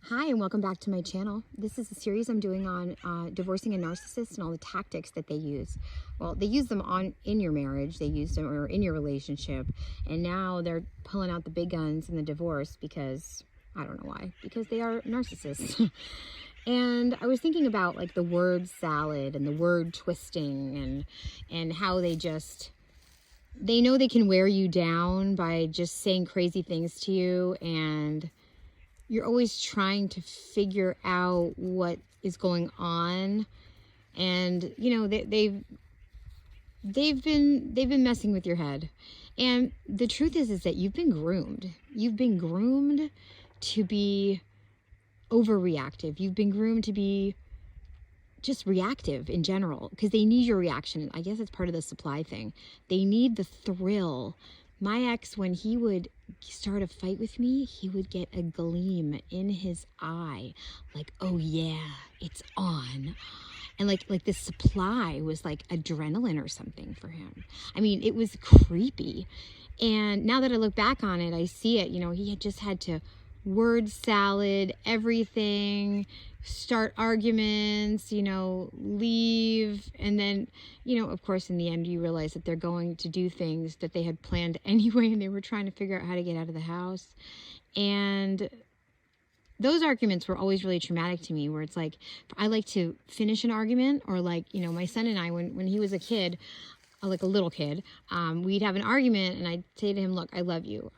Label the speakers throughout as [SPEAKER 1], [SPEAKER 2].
[SPEAKER 1] Hi, and welcome back to my channel. This is a series I'm doing on divorcing a narcissist and all the tactics that they use. Well, they use them in your marriage, they use them or in your relationship, and now they're pulling out the big guns in the divorce because, I don't know why, because they are narcissists. And I was thinking about like the word salad and the word twisting and how they know they can wear you down by just saying crazy things to you, and you're always trying to figure out what is going on. And you know, they've been messing with your head. And the truth is that you've been groomed. You've been groomed to be overreactive. You've been groomed to be just reactive in general, because they need your reaction. I guess it's part of the supply thing. They need the thrill. My ex, when he would start a fight with me, he would get a gleam in his eye, like, oh yeah, it's on. And like this supply was like adrenaline or something for him. I mean, it was creepy. And now that I look back on it, I see it. You know, he had just had to word salad everything, start arguments, you know, leave. And then, you know, of course, in the end, you realize that they're going to do things that they had planned anyway, and they were trying to figure out how to get out of the house. And those arguments were always really traumatic to me, where it's like, I like to finish an argument, or like, you know, my son and I, when he was a kid, like a little kid, we'd have an argument, and I'd say to him, look, I love you.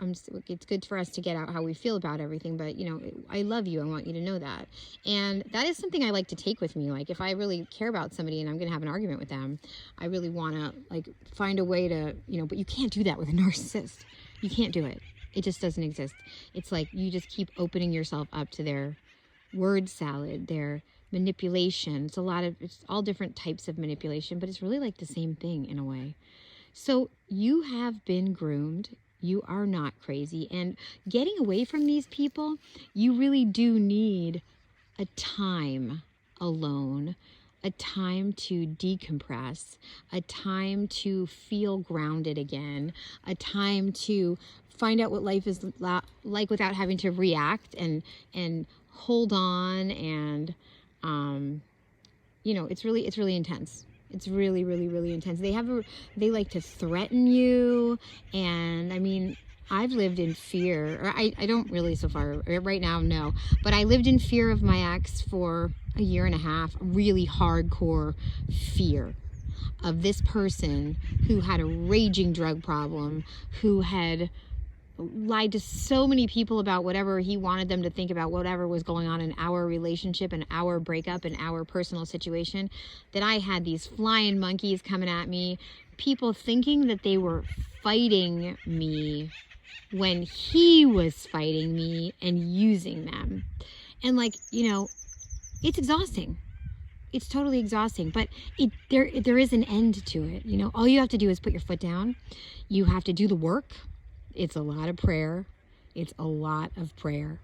[SPEAKER 1] It's good for us to get out how we feel about everything, but you know, I love you. I want you to know that. And that is something I like to take with me. Like if I really care about somebody and I'm going to have an argument with them, I really want to like find a way to, you know, but you can't do that with a narcissist. You can't do it. It just doesn't exist. It's like you just keep opening yourself up to their word salad, their manipulation. It's all different types of manipulation, but it's really like the same thing in a way. So you have been groomed. You are not crazy. And getting away from these people, you really do need a time alone, a time to decompress, a time to feel grounded again, a time to find out what life is like without having to react and hold on. And you know, it's really intense. It's really, really, really intense. They like to threaten you. And I mean, I've lived in fear, or I don't really so far right now, no, but I lived in fear of my ex for a year and a half, really hardcore fear of this person who had a raging drug problem, who had lied to so many people about whatever he wanted them to think about whatever was going on in our relationship and our breakup and our personal situation, that I had these flying monkeys coming at me, people thinking that they were fighting me when he was fighting me and using them. And like, you know, it's exhausting. It's totally exhausting, but there is an end to it. You know, all you have to do is put your foot down. You have to do the work. It's a lot of prayer. It's a lot of prayer.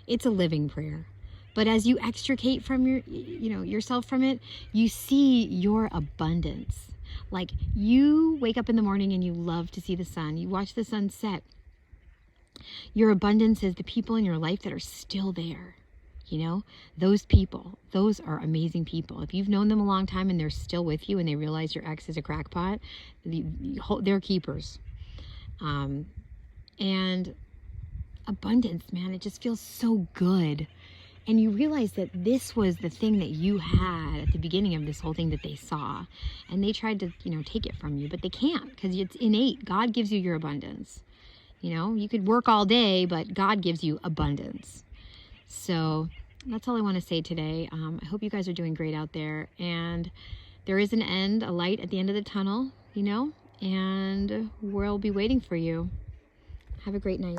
[SPEAKER 1] It's a living prayer. But as you extricate from yourself from it, you see your abundance. Like you wake up in the morning and you love to see the sun. You watch the sun set. Your abundance is the people in your life that are still there. You know, those people, those are amazing people. If you've known them a long time and they're still with you and they realize your ex is a crackpot, they're keepers. And abundance, man, it just feels so good. And you realize that this was the thing that you had at the beginning of this whole thing that they saw. And they tried to, you know, take it from you, but they can't, because it's innate. God gives you your abundance. You know, you could work all day, but God gives you abundance. So that's all I want to say today. I hope you guys are doing great out there. And there is an end, a light at the end of the tunnel, you know, and we'll be waiting for you. Have a great night.